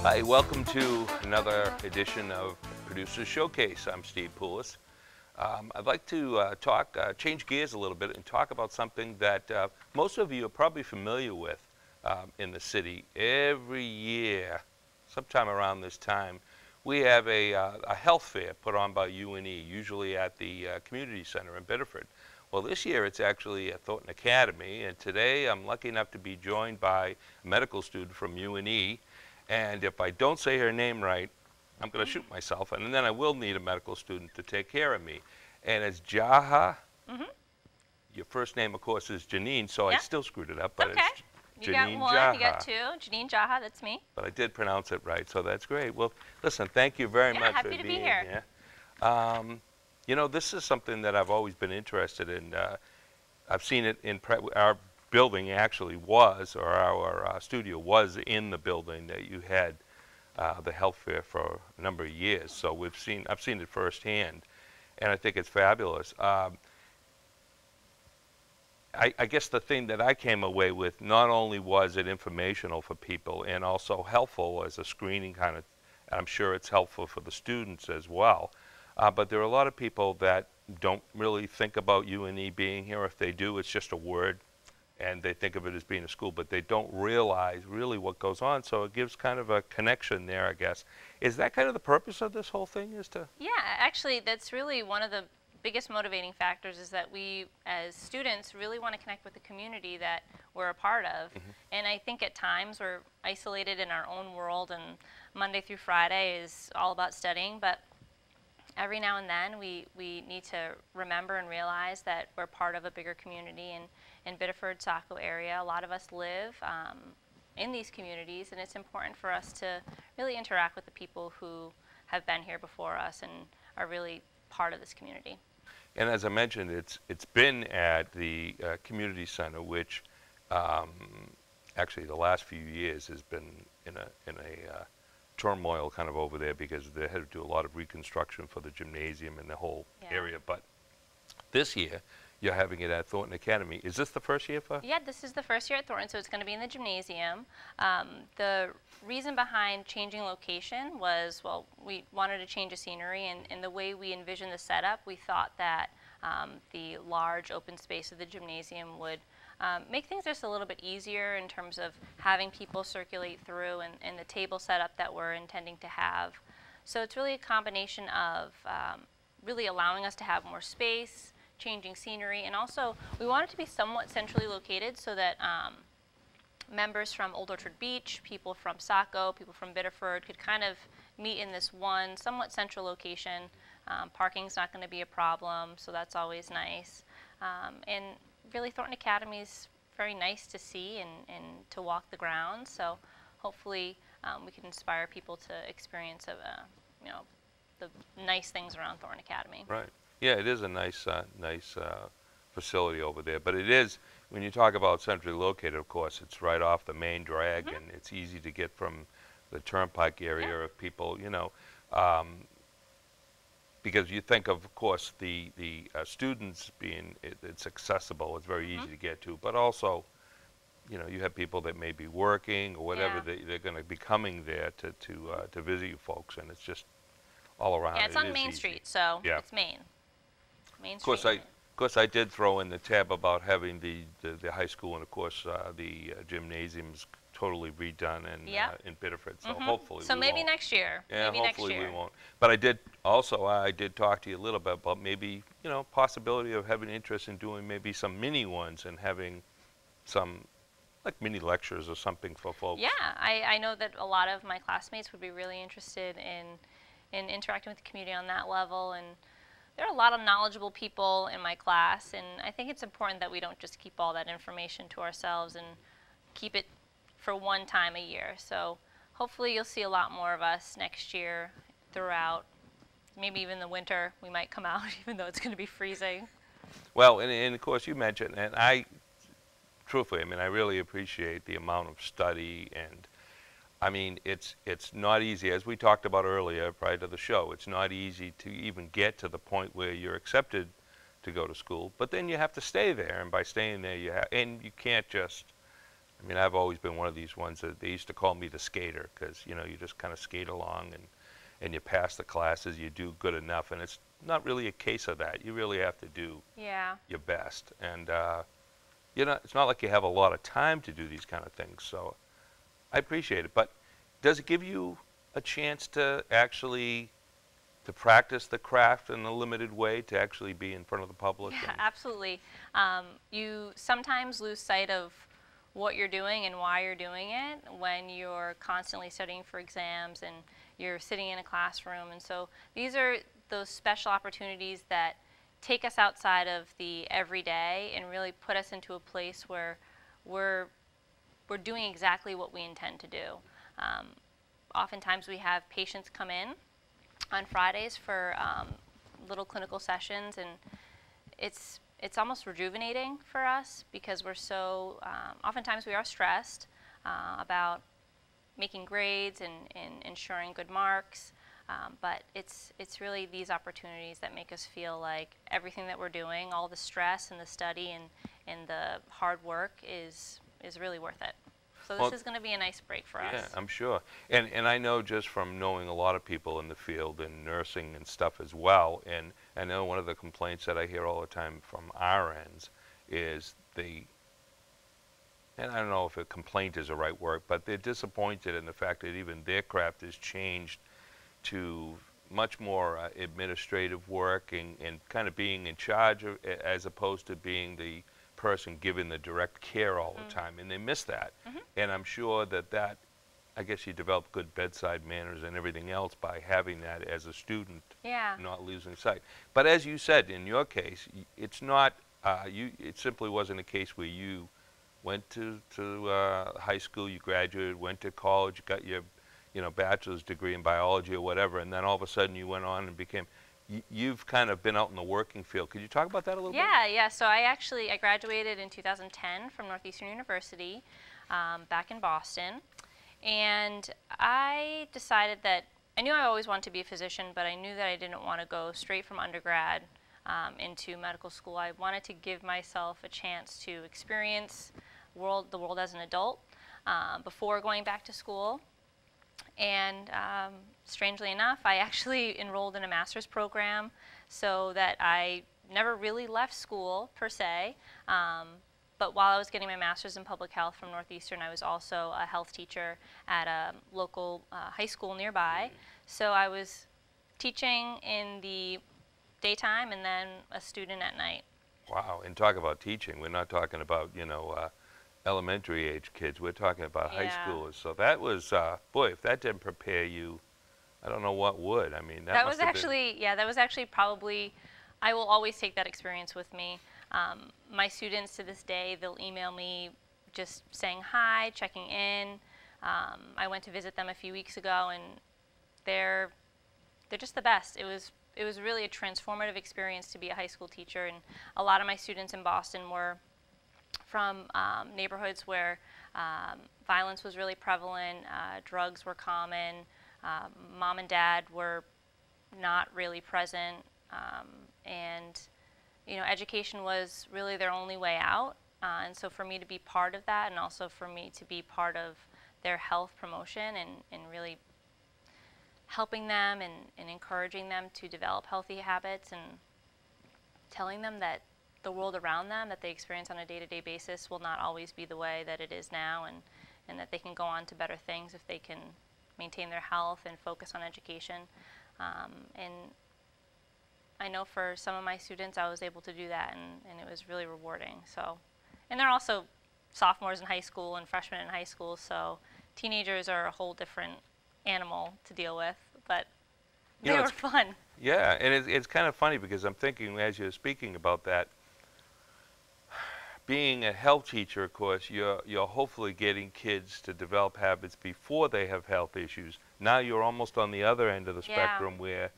Hi, welcome to another edition of Producer's Showcase. I'm Steve Poulos. I'd like to change gears a little bit and talk about something that most of you are probably familiar with in the city. Every year, sometime around this time, we have a health fair put on by UNE, usually at the community center in Biddeford. Well, this year it's actually at Thornton Academy, and today I'm lucky enough to be joined by a medical student from UNE. And if I don't say her name right, I'm going to shoot myself, and then I will need a medical student to take care of me. And it's Jaha. Your first name, of course, is Jeannine, so I still screwed it up, but okay. it's You Jeannine got one, Jaha. you got two. Jeannine Jaha, that's me. But I did pronounce it right, so that's great. Well, listen, thank you very much for happy to being be here. here. You know, this is something that I've always been interested in. I've seen it in our building actually was, or our studio was in the building that you had the health fair for a number of years. So I've seen it firsthand, and I think it's fabulous. I guess the thing that I came away with, not only was it informational for people and also helpful as a screening kind of, I'm sure it's helpful for the students as well, but there are a lot of people that don't really think about UNE being here. If they do, it's just a word, and they think of it as being a school, but they don't realize really what goes on, so it gives kind of a connection there, I guess. Is that kind of the purpose of this whole thing, is to? Yeah, actually, that's really one of the biggest motivating factors, is that we, as students, really want to connect with the community that we're a part of. And I think at times we're isolated in our own world, and Monday through Friday is all about studying, but every now and then we need to remember and realize that we're part of a bigger community. And in Biddeford, Saco area, a lot of us live in these communities, and it's important for us to really interact with the people who have been here before us and are really part of this community. And as I mentioned, it's been at the community center, which actually the last few years has been in a turmoil kind of over there, because they had to do a lot of reconstruction for the gymnasium and the whole area. But this year, you're having it at Thornton Academy. Is this the first year for? Yeah, this is the first year at Thornton, so it's going to be in the gymnasium. The reason behind changing location was, well, we wanted to change the scenery, and the way we envisioned the setup, we thought that the large open space of the gymnasium would make things just a little bit easier in terms of having people circulate through, and the table setup that we're intending to have. So it's really a combination of really allowing us to have more space, changing scenery, and also we want it to be somewhat centrally located so that members from Old Orchard Beach, people from Saco, people from Biddeford could kind of meet in this one somewhat central location. Parking's not going to be a problem, so that's always nice. And really, Thornton Academy is very nice to see and to walk the grounds, so hopefully we can inspire people to experience you know, the nice things around Thornton Academy. Right. Yeah, it is a nice facility over there. But it is, when you talk about centrally located, of course, it's right off the main drag, and it's easy to get from the Turnpike area if people, you know, because you think of course, the students being, it's accessible, it's very easy to get to, but also, you know, you have people that may be working or whatever, they're going to be coming there to visit you folks, and it's just all around. Yeah, it's on Main Street, so it's Main. Main Street. Of course, I did throw in the tab about having the high school, and of course the gymnasium's totally redone and in Biddeford. So hopefully. So we maybe won't. next year. Yeah, maybe hopefully next year. we won't. But I did talk to you a little bit about maybe, you know, possibility of having interest in doing maybe some mini ones and having some like mini lectures or something for folks. Yeah, I know that a lot of my classmates would be really interested in interacting with the community on that level, and there are a lot of knowledgeable people in my class, and I think it's important that we don't just keep all that information to ourselves and keep it for one time a year. So hopefully you'll see a lot more of us next year throughout. Maybe even the winter we might come out, even though it's going to be freezing. Well, and of course you mentioned, and truthfully, I mean, I really appreciate the amount of study, and I mean, it's not easy, as we talked about earlier prior to the show, it's not easy to even get to the point where you're accepted to go to school, but then you have to stay there, and by staying there and you can't just, I I mean, I've always been one of these ones that they used to call me the skater because, you know, you just kind of skate along and you pass the classes, you do good enough, and it's not really a case of that. You really have to do your best. And, you know, it's not like you have a lot of time to do these kind of things, so I appreciate it. But does it give you a chance to actually to practice the craft in a limited way, to actually be in front of the public? Yeah, absolutely. You sometimes lose sight of what you're doing and why you're doing it when you're constantly studying for exams and you're sitting in a classroom. And so these are those special opportunities that take us outside of the everyday and really put us into a place where we're doing exactly what we intend to do. Oftentimes we have patients come in on Fridays for little clinical sessions, and it's almost rejuvenating for us because we're so, oftentimes we are stressed about making grades and ensuring good marks, but it's really these opportunities that make us feel like everything that we're doing, all the stress and the study and the hard work is really worth it. So this is going to be a nice break for us. Yeah, I'm sure. And I know just from knowing a lot of people in the field and nursing and stuff as well, and I know one of the complaints that I hear all the time from our ends is and I don't know if a complaint is the right word, but they're disappointed in the fact that even their craft has changed to much more administrative work and kind of being in charge of, as opposed to being the person giving the direct care all the time, and they miss that. And I'm sure that I guess you develop good bedside manners and everything else by having that as a student, not losing sight. But as you said, in your case, it's not it simply wasn't a case where you went to high school, you graduated, went to college, got your bachelor's degree in biology or whatever, and then all of a sudden you went on and became. You've kind of been out in the working field. Could you talk about that a little bit? Yeah. So I graduated in 2010 from Northeastern University back in Boston. And I decided that I knew I always wanted to be a physician, but I knew that I didn't want to go straight from undergrad into medical school. I wanted to give myself a chance to experience the world as an adult before going back to school. And strangely enough, I actually enrolled in a master's program so that I never really left school per se. But while I was getting my master's in public health from Northeastern, I was also a health teacher at a local high school nearby. So I was teaching in the daytime and then a student at night. Wow, and talk about teaching. We're not talking about, elementary age kids. We're talking about high schoolers. So that was, boy, if that didn't prepare you, I don't know what would. I mean, that was actually, that was actually probably, I will always take that experience with me. My students to this day, they'll email me just saying hi, checking in. I went to visit them a few weeks ago, and they're just the best. It was really a transformative experience to be a high school teacher, and a lot of my students in Boston were from neighborhoods where violence was really prevalent, drugs were common, mom and dad were not really present, and education was really their only way out. And so for me to be part of that, and also for me to be part of their health promotion and really helping them and encouraging them to develop healthy habits and telling them that the world around them that they experience on a day-to-day basis will not always be the way that it is now, and that they can go on to better things if they can maintain their health and focus on education. And I know for some of my students I was able to do that, and it was really rewarding. So, and they're also sophomores in high school and freshmen in high school, so teenagers are a whole different animal to deal with, but they were fun. Yeah, and it's kind of funny because I'm thinking as you're speaking about that, being a health teacher, of course, you're hopefully getting kids to develop habits before they have health issues. Now you're almost on the other end of the spectrum where,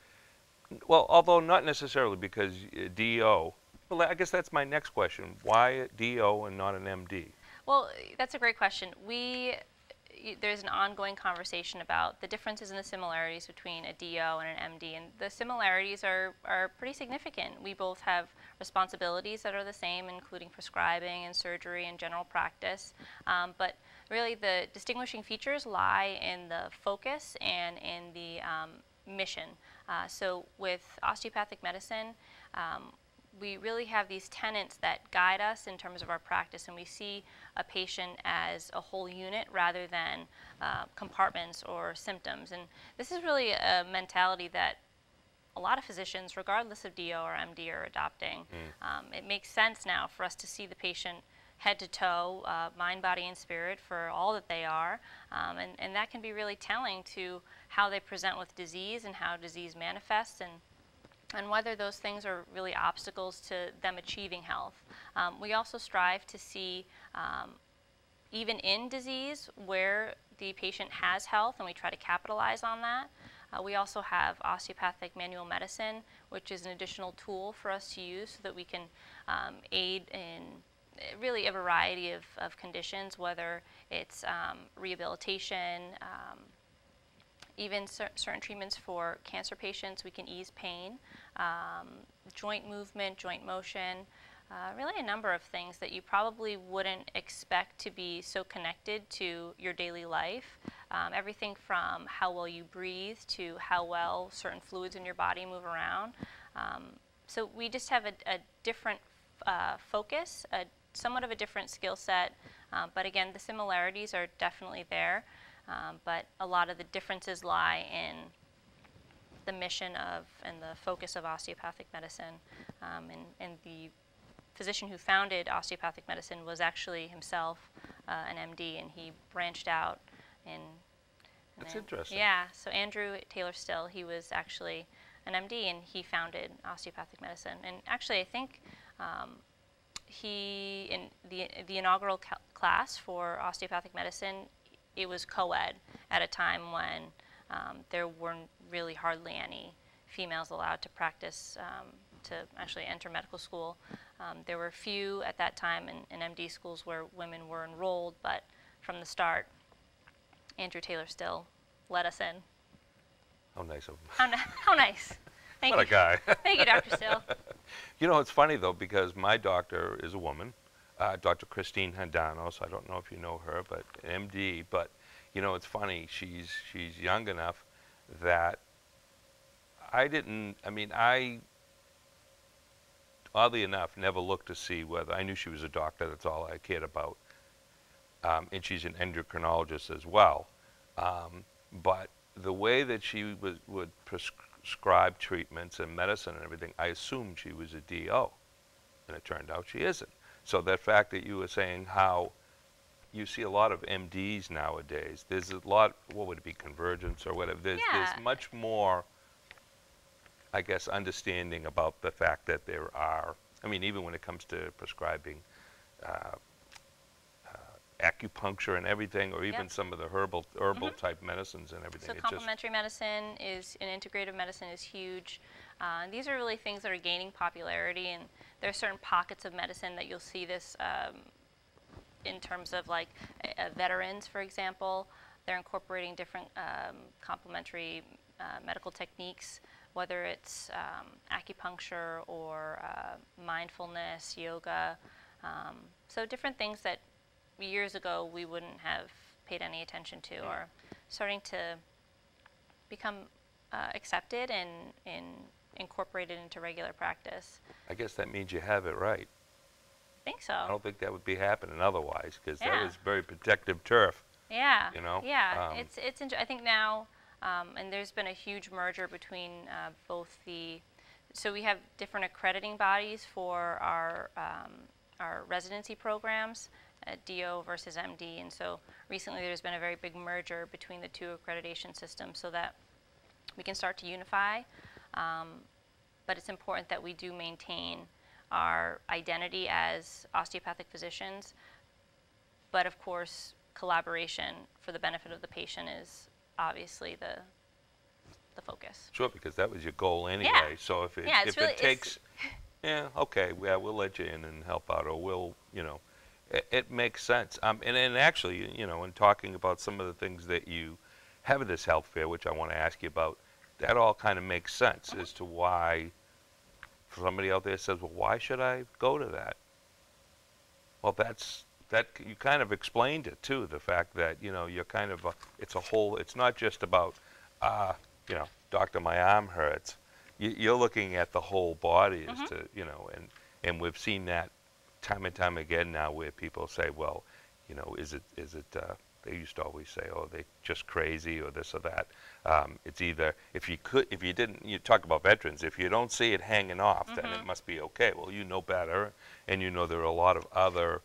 well, although not necessarily because DO. Well, I guess that's my next question. Why DO and not an MD? Well, that's a great question. There's an ongoing conversation about the differences and the similarities between a DO and an MD, and the similarities are pretty significant. We both have responsibilities that are the same, including prescribing and surgery and general practice. But really the distinguishing features lie in the focus and in the mission. So with osteopathic medicine, we really have these tenets that guide us in terms of our practice, and we see a patient as a whole unit rather than compartments or symptoms. And this is really a mentality that a lot of physicians, regardless of DO or MD, are adopting. It makes sense now for us to see the patient head to toe, mind, body, and spirit for all that they are, and that can be really telling to how they present with disease and how disease manifests, and whether those things are really obstacles to them achieving health. We also strive to see, even in disease, where the patient has health, and we try to capitalize on that. We also have osteopathic manual medicine, which is an additional tool for us to use so that we can aid in really a variety of conditions, whether it's rehabilitation, even certain treatments for cancer patients. We can ease pain, joint movement, joint motion, really a number of things that you probably wouldn't expect to be so connected to your daily life. Everything from how well you breathe to how well certain fluids in your body move around. So we just have a different focus, somewhat of a different skill set, but again, the similarities are definitely there. But a lot of the differences lie in the mission of and the focus of osteopathic medicine. And the physician who founded osteopathic medicine was actually himself an MD, and he branched out. That's interesting. Yeah, so Andrew Taylor Still, he was actually an MD, and he founded osteopathic medicine. And actually, I think he, in the inaugural class for osteopathic medicine, it was co-ed at a time when there weren't really hardly any females allowed to practice, to actually enter medical school. There were a few at that time in MD schools where women were enrolled, but from the start, Andrew Taylor Still let us in. How nice of him. How nice. Thank you. What a guy. Thank you, Dr. Still. You know, it's funny, though, because my doctor is a woman, Dr. Christine Handanos. I don't know if you know her, but MD. But, you know, it's funny. She's young enough that I oddly enough, never looked to see whether, I knew she was a doctor, that's all I cared about. And she's an endocrinologist as well. But the way that she would prescribe treatments and medicine and everything, I assumed she was a DO. And it turned out she isn't. So that fact that you were saying how you see a lot of MDs nowadays, there's a lot, what would it be, convergence or whatever, there's much more, I guess, understanding about the fact that there are, I mean, even when it comes to prescribing acupuncture and everything, or even some of the herbal type medicines and everything. So complementary medicine is, and integrative medicine is huge. These are really things that are gaining popularity, and there are certain pockets of medicine that you'll see this in terms of like veterans, for example. They're incorporating different complementary medical techniques, whether it's acupuncture or mindfulness, yoga. So different things that years ago we wouldn't have paid any attention to are starting to become accepted and incorporated into regular practice. I guess that means you have it right. I think so. I don't think that would be happening otherwise, because that was very protective turf. Yeah. You know? Yeah. I think now, and there's been a huge merger between both the, so we have different accrediting bodies for our residency programs, DO versus MD, and so recently there's been a very big merger between the two accreditation systems so that we can start to unify, but it's important that we do maintain our identity as osteopathic physicians, but of course collaboration for the benefit of the patient is obviously the focus. Sure, because that was your goal anyway. Yeah. So if it, it really, takes, yeah, okay, yeah, we'll let you in and help out, or we'll, you know, it makes sense. And actually, you know, in talking about some of the things that you have at this health fair, which I want to ask you about, that all kind of makes sense as to why somebody out there says, well, why should I go to that? Well, that you kind of explained it too. The fact that you're kind of it's a whole. It's not just about doctor, my arm hurts. You're looking at the whole body as to and we've seen that time and time again now where people say, well, is it they used to always say, oh, they just crazy or this or that. It's either if you didn't, you talk about veterans, if you don't see it hanging off, then it must be okay. Well, you know better, and there are a lot of other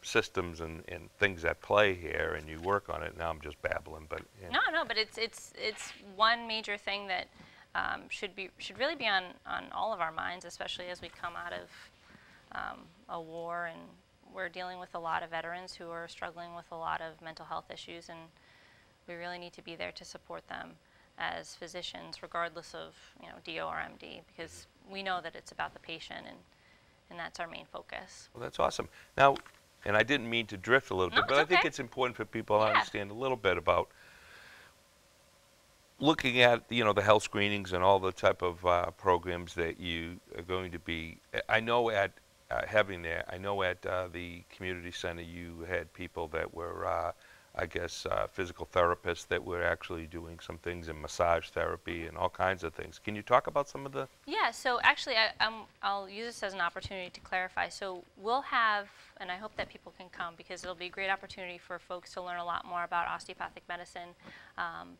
systems and things at play here, and you work on it. Now I'm just babbling, but no, but it's one major thing that should really be on all of our minds, especially as we come out of a war, and we're dealing with a lot of veterans who are struggling with a lot of mental health issues, and we really need to be there to support them as physicians, regardless of DO or MD, because we know that it's about the patient, and that's our main focus. Well, that's awesome. Now, and I didn't mean to drift a little bit, but I think it's important for people to understand a little bit about looking at the health screenings and all the type of programs that you are going to be. I know at I know at the community center you had people that were I guess physical therapists that were actually doing some things in massage therapy and all kinds of things. Can you talk about some of the? Yeah, so actually I'll use this as an opportunity to clarify. So we'll have, and I hope that people can come, because it'll be a great opportunity for folks to learn a lot more about osteopathic medicine,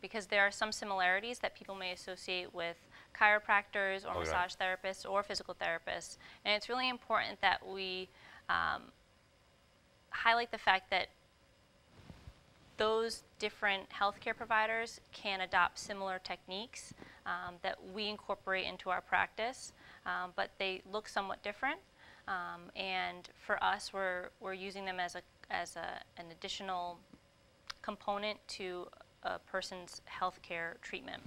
because there are some similarities that people may associate with chiropractors or massage therapists or physical therapists. And it's really important that we highlight the fact that those different healthcare providers can adopt similar techniques that we incorporate into our practice, but they look somewhat different. And for us, we're using them as an additional component to a person's healthcare treatment.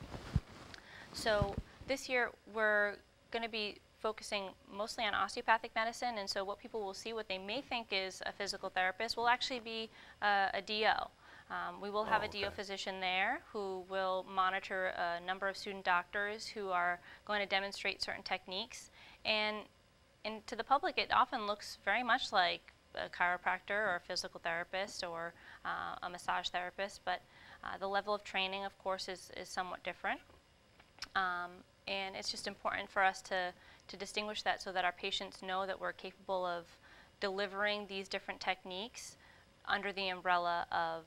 So this year, we're going to be focusing mostly on osteopathic medicine, and so what people will see, what they may think is a physical therapist, will actually be a DO. We will have a DO physician there who will monitor a number of student doctors who are going to demonstrate certain techniques. And to the public, it often looks very much like a chiropractor or a physical therapist or a massage therapist, but the level of training, of course, is somewhat different. And it's just important for us to distinguish that so that our patients know that we're capable of delivering these different techniques under the umbrella of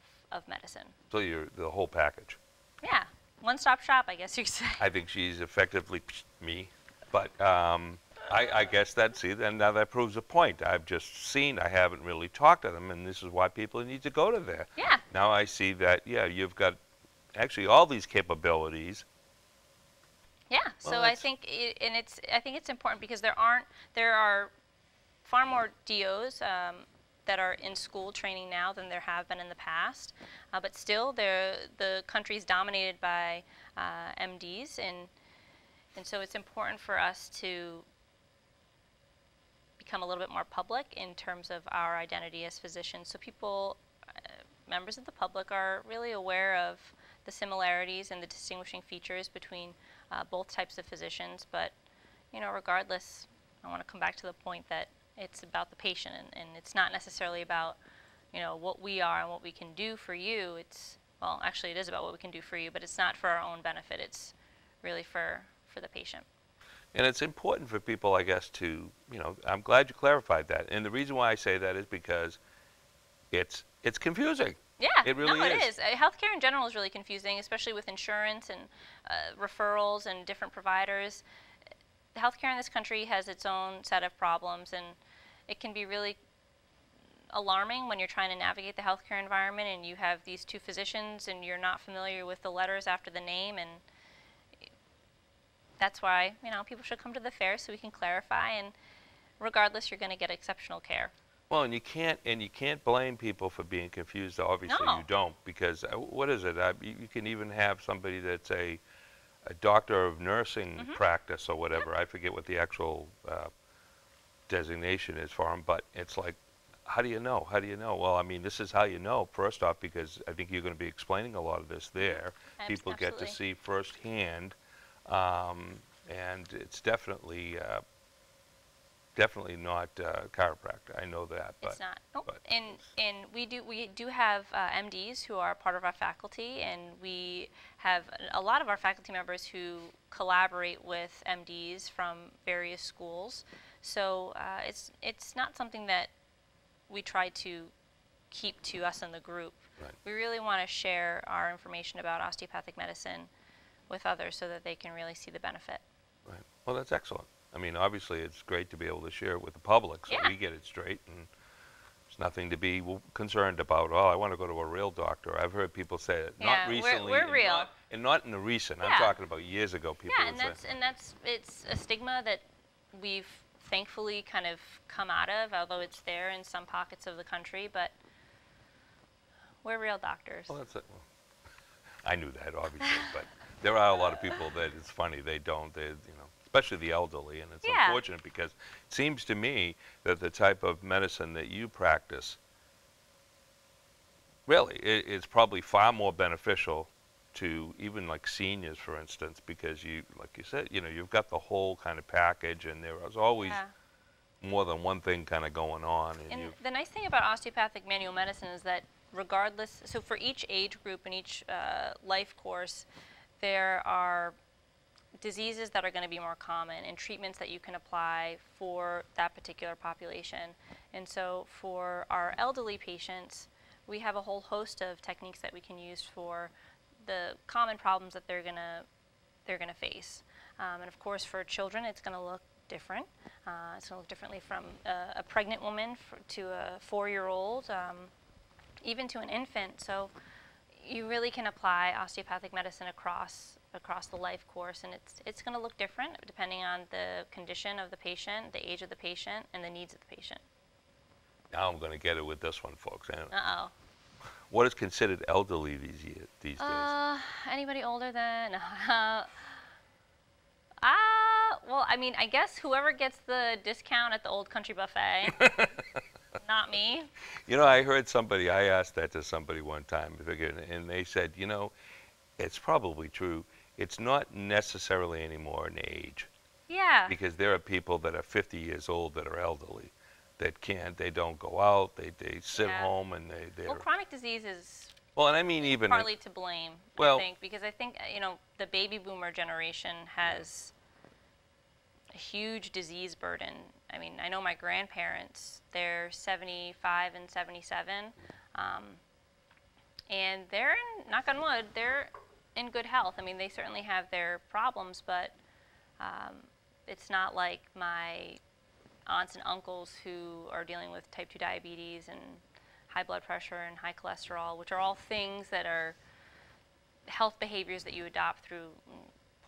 medicine. So you're the whole package. Yeah, one-stop shop, I guess you could say. I think she's effectively me, but I guess then now that proves a point. I've just seen, I haven't really talked to them, and this is why people need to go to there. Yeah. Now I see that, you've got actually all these capabilities. Yeah, Well, so I think it's important because there are far more DOs that are in school training now than there have been in the past, but still the country is dominated by MDs, and so it's important for us to become a little bit more public in terms of our identity as physicians, so people, members of the public, are really aware of the similarities and the distinguishing features between both types of physicians. But regardless, I want to come back to the point that it's about the patient, and it's not necessarily about what we are and what we can do for you. Well, actually it is about what we can do for you, but it's not for our own benefit. It's really for the patient. And it's important for people, I guess, to, I'm glad you clarified that. And the reason why I say that is because it's confusing. Yeah, it really it is. Healthcare in general is really confusing, especially with insurance and referrals and different providers. Healthcare in this country has its own set of problems, and it can be really alarming when you're trying to navigate the healthcare environment and you have these two physicians and you're not familiar with the letters after the name, and that's why people should come to the fair so we can clarify, and regardless, you're going to get exceptional care. Well, and you can't blame people for being confused. Obviously, No. you don't, because what is it? You can even have somebody that's a doctor of nursing practice or whatever. I forget what the actual designation is for them, but it's like, how do you know? How do you know? Well, I mean, this is how you know, first off, because I think you're going to be explaining a lot of this there. People get to see firsthand and it's definitely not chiropractor. I know that, but It's not. Nope. but And we do have MDs who are part of our faculty, and we have a lot of our faculty members who collaborate with MDs from various schools. So it's not something that we try to keep to us in the group. Right. We really want to share our information about osteopathic medicine with others so that they can really see the benefit. right. Well, that's excellent. I mean, obviously, it's great to be able to share it with the public, so Yeah. we get it straight, and there's nothing to be concerned about. Oh, I want to go to a real doctor. I've heard people say it. Yeah, Not we're recently. real. And not in the recent. I'm Yeah. talking about years ago. People Yeah, would say. and that's it's a stigma that we've thankfully kind of come out of, although it's there in some pockets of the country, but we're real doctors. Well, that's it. Well, I knew that, obviously, but there are a lot of people that it's funny they don't. They, especially the elderly, and it's Yeah. unfortunate because it seems to me that the type of medicine that you practice, really, it's probably far more beneficial to even like seniors, for instance, because like you said, you've got the whole kind of package, and there is always Yeah. more than one thing kind of going on. And the nice thing about osteopathic manual medicine is that regardless, so for each age group and each life course, there are diseases that are going to be more common and treatments that you can apply for that particular population. And so for our elderly patients, we have a whole host of techniques that we can use for the common problems that they're gonna face. And of course, for children, it's going to look different. It's going to look differently from a pregnant woman to a 4-year-old, even to an infant. So you really can apply osteopathic medicine across the life course, and it's going to look different depending on the condition of the patient, the age of the patient, and the needs of the patient. Now I'm going to get it with this one, folks. Uh-oh. What is considered elderly these days? Anybody older than? Well, I mean, I guess whoever gets the discount at the Old Country Buffet. Not me. I heard I asked that to somebody one time, and they said, it's probably true. It's not necessarily anymore an age. Yeah. Because there are people that are 50 years old that are elderly, that they don't go out, they sit Yeah. home, and they're... Well, chronic disease is Well, and I mean even... partly to blame, Well- I think, because I think, the baby boomer generation has a huge disease burden. I mean, I know my grandparents, they're 75 and 77, and they're, knock on wood, they're in good health. I mean, they certainly have their problems, but it's not like my aunts and uncles who are dealing with type 2 diabetes and high blood pressure and high cholesterol, which are all things that are health behaviors that you adopt through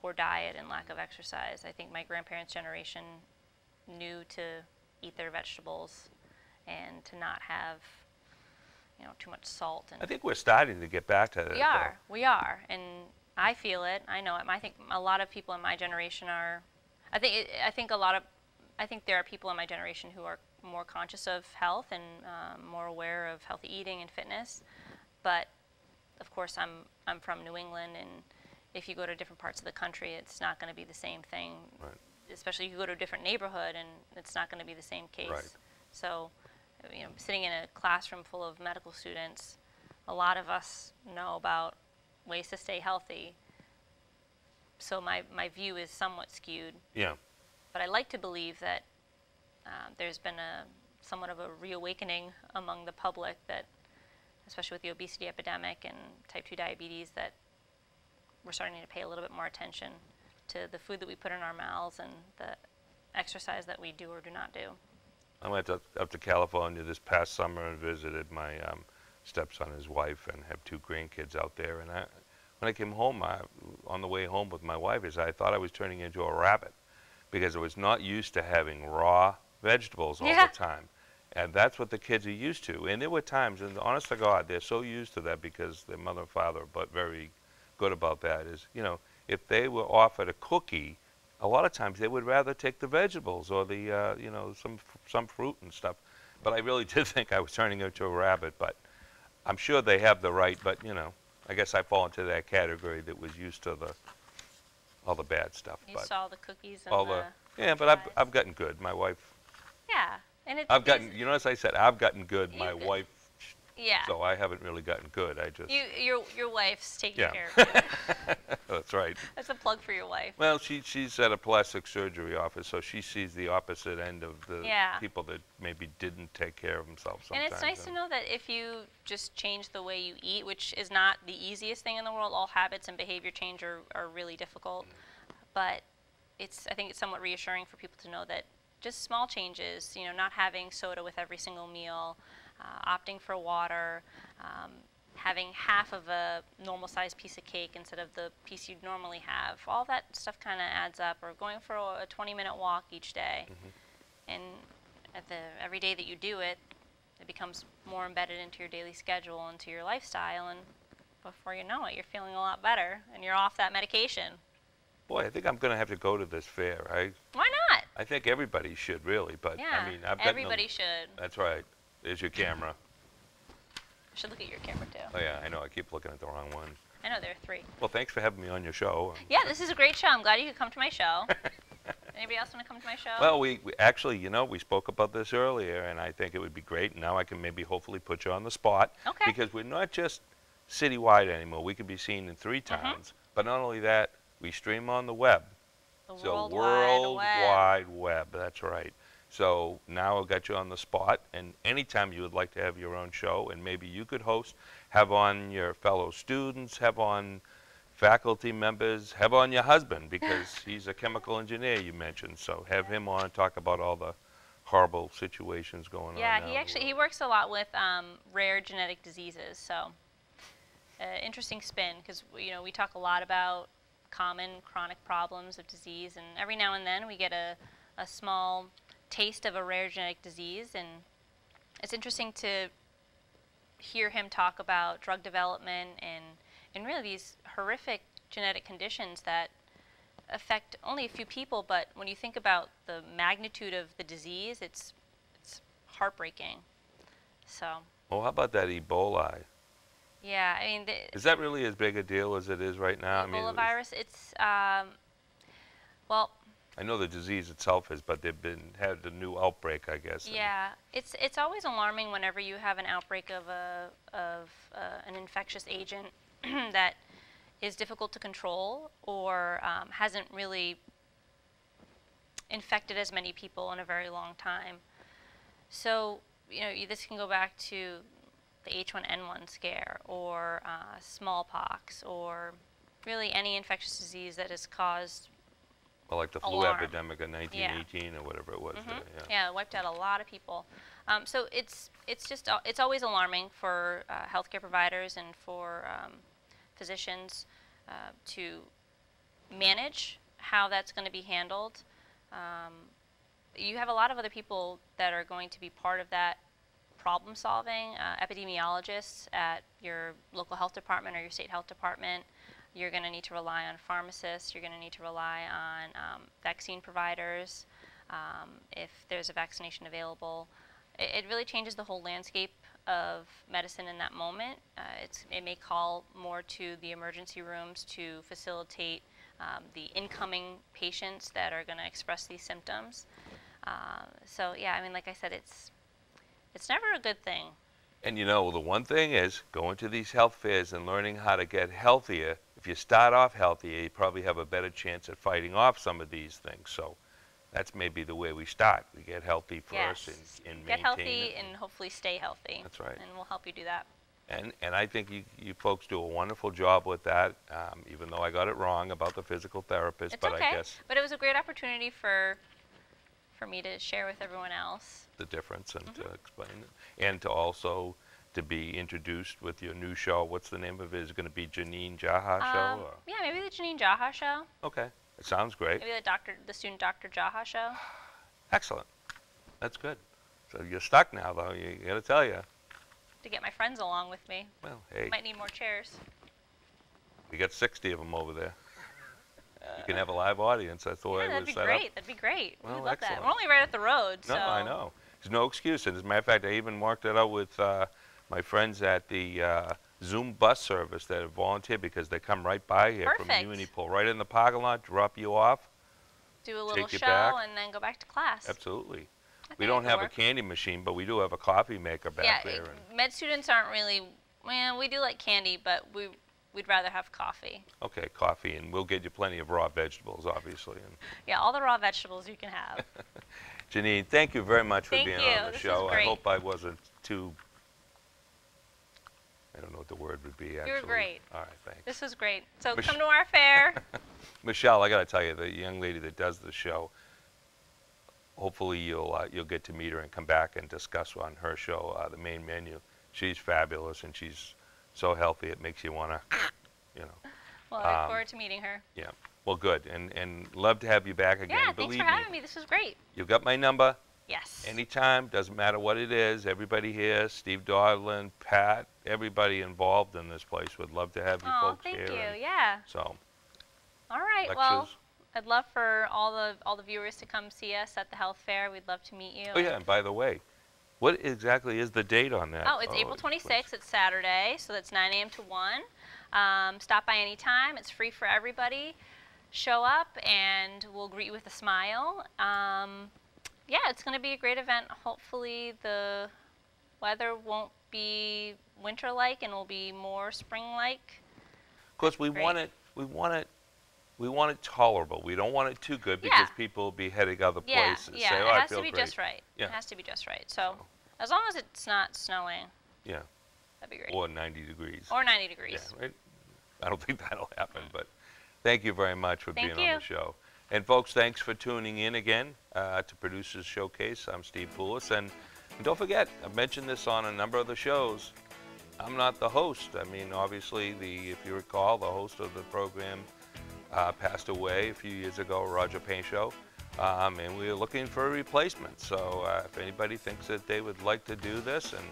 poor diet and lack of exercise. I think my grandparents' generation knew to eat their vegetables and to not have, too much salt. And I think we're starting to get back to that. we are, and I feel it. I know it. I think a lot of people in my generation are. I think there are people in my generation who are more conscious of health and more aware of healthy eating and fitness. But of course, I'm from New England, and if you go to different parts of the country, it's not going to be the same thing. Right. Especially if you go to a different neighborhood, and it's not going to be the same case. Right. So, sitting in a classroom full of medical students, a lot of us know about ways to stay healthy. So my view is somewhat skewed. Yeah. But I like to believe that there's been somewhat of a reawakening among the public, that, especially with the obesity epidemic and type 2 diabetes, that we're starting to pay a little bit more attention to the food that we put in our mouths and the exercise that we do or do not do. I went up to California this past summer and visited my stepson and his wife, and have 2 grandkids out there. And when I came home, on the way home with my wife, I thought I was turning into a rabbit, because I was not used to having raw vegetables all the time. And that's what the kids are used to. And there were times, and honest to God, they're so used to that because their mother and father are but very good about that, is, if they were offered a cookie, a lot of times they would rather take the vegetables or the, some fruit and stuff. But I really did think I was turning into a rabbit, but I'm sure they have the right, but, I guess I fall into that category that was used to the all the bad stuff. You but saw the cookies and all the yeah, but I've gotten good. My wife. yeah, and I've gotten. You know, as I said, I've gotten good. My You've got- wife. yeah. So I haven't really gotten good. I just. Your wife's taking Yeah. care of you. That's right. That's a plug for your wife. Well, she's at a plastic surgery office, so she sees the opposite end of the Yeah. people that maybe didn't take care of themselves And sometimes. it's nice to know that if you just change the way you eat, which is not the easiest thing in the world, all habits and behavior change are really difficult. But I think it's somewhat reassuring for people to know that just small changes, not having soda with every single meal, opting for water, having half of a normal sized piece of cake instead of the piece you'd normally have, all that stuff kind of adds up, or going for a 20-minute walk each day. And every day that you do it, it becomes more embedded into your daily schedule, into your lifestyle, and before you know it, you're feeling a lot better, and you're off that medication. Boy, I think I'm going to have to go to this fair. Why not? I think everybody should really, but Yeah, I mean, I've got everybody should. That's right. There's your camera. I should look at your camera too. Oh yeah, I know. I keep looking at the wrong one. I know there are 3. Well, thanks for having me on your show. Yeah, this is a great show. I'm glad you could come to my show. Anybody else want to come to my show? Well, we actually, we spoke about this earlier, and I think it would be great. Now I can maybe hopefully put you on the spot. Okay. Because we're not just citywide anymore. We can be seen in 3 towns. But not only that, we stream on the web. The World Wide Web. That's right. So now I've got you on the spot, and anytime you would like to have your own show, and maybe you could host, have on your fellow students, have on faculty members, have on your husband, because he's a chemical engineer, you mentioned. So have him on, talk about all the horrible situations going on. Yeah, now he works a lot with rare genetic diseases. So interesting spin, because we talk a lot about common chronic problems of disease, and every now and then we get a small taste of a rare genetic disease, and it's interesting to hear him talk about drug development and really these horrific genetic conditions that affect only a few people, but when you think about the magnitude of the disease, it's heartbreaking. So. Well, how about that Ebola? Yeah, I mean. Is that really as big a deal as it is right now? Ebola virus, it's, well. I know the disease itself is, but they've had a new outbreak, I guess. Yeah, it's always alarming whenever you have an outbreak of an infectious agent that is difficult to control or hasn't really infected as many people in a very long time. So this can go back to the H1N1 scare or smallpox or really any infectious disease that has caused well, like the flu epidemic in 1918 or whatever it was. Yeah, it wiped out a lot of people. So it's always alarming for healthcare providers and for physicians to manage how that's going to be handled. You have a lot of other people that are going to be part of that problem solving, epidemiologists at your local health department or your state health department. You're going to need to rely on pharmacists. You're going to need to rely on vaccine providers if there's a vaccination available. It really changes the whole landscape of medicine in that moment. It may call more to the emergency rooms to facilitate the incoming patients that are going to express these symptoms. So yeah, I mean, like I said, it's never a good thing. And the one thing is going to these health fairs and learning how to get healthier. If you start off healthier, you probably have a better chance at fighting off some of these things. So that's maybe the way we start. We get healthy first and get maintain healthy it. and hopefully stay healthy. That's right. And we'll help you do that. And I think you folks do a wonderful job with that, even though I got it wrong about the physical therapist. It's but okay. I guess But it was a great opportunity for me to share with everyone else the difference and to explain it. And to also to be introduced with your new show. What's the name of it? Is it going to be Jeannine Jaha show? Or? Yeah, maybe the Jeannine Jaha show. Okay, it sounds great. Maybe the student Dr. Jaha show. Excellent. That's good. So you're stuck now, though. You got to tell you. To get my friends along with me. Well, hey. Might need more chairs. We got 60 of them over there. You can have a live audience. That's the way it was set up. That'd be great. Well, We'd love excellent. that. We're only right at the road. No, so. I know. There's no excuse. And as a matter of fact, I even worked it out with my friends at the Zoom bus service that volunteer because they come right by here from Perfect. Uni, pull right in the parking lot, drop you off. Do a little Take you show back. and then go back to class. Absolutely. I We think don't it have could a work. candy machine, but we do have a coffee maker back there. And, med students aren't really, well, we do like candy, but we'd rather have coffee. okay, coffee, and we'll get you plenty of raw vegetables, obviously. And Yeah, all the raw vegetables you can have. Janine, thank you very much for Thank being you. on the This show. was I great. hope I wasn't too, I don't know what the word would be, actually. You were great. All right, thanks. This was great. So Mich- come to our fair. Michelle, I got to tell you, the young lady that does the show, hopefully you'll get to meet her and come back and discuss on her show the main menu. She's fabulous, and she's so healthy it makes you want to, you know. Well, I look forward to meeting her. Yeah. Well, good, and love to have you back again. Yeah, thanks Believe for having me. This was great. You've got my number. Yes. Anytime, doesn't matter what it is. Everybody here, Steve Dodlin, Pat, everybody involved in this place would love to have you Oh, folks thank here. you. And Yeah. so, All right. lectures. Well, I'd love for all the viewers to come see us at the health fair. We'd love to meet you. Oh yeah, and by the way, what exactly is the date on that? Oh, it's April 26th. It's Saturday, so that's 9 a.m. to 1. Stop by anytime. It's free for everybody. Show up, and we'll greet you with a smile. Yeah, it's going to be a great event. Hopefully, the weather won't be winter-like and will be more spring-like. Of course, we Great. want it tolerable. We don't want it too good because Yeah. people will be heading other Yeah, places. yeah. Say, oh, It I has feel to be great. just right. Yeah. It has to be just right. So, as long as it's not snowing, Yeah, that'd be great. or 90 degrees. Or 90 degrees. Yeah, right? I don't think that'll happen, but thank you very much for Thank being on you. the show. And folks, thanks for tuning in again to Producers Showcase. I'm Steve Poulos, and don't forget, I've mentioned this on a number of the shows. I'm not the host. I mean, obviously, if you recall, the host of the program passed away a few years ago, Roger Paincho, and we were looking for a replacement. So if anybody thinks that they would like to do this and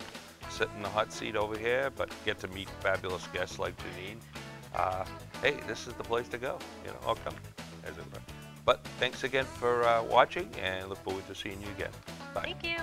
sit in the hot seat over here, but get to meet fabulous guests like Jeannine, hey, this is the place to go, you know, or come, as it were. But thanks again for watching, and look forward to seeing you again. Bye. Thank you.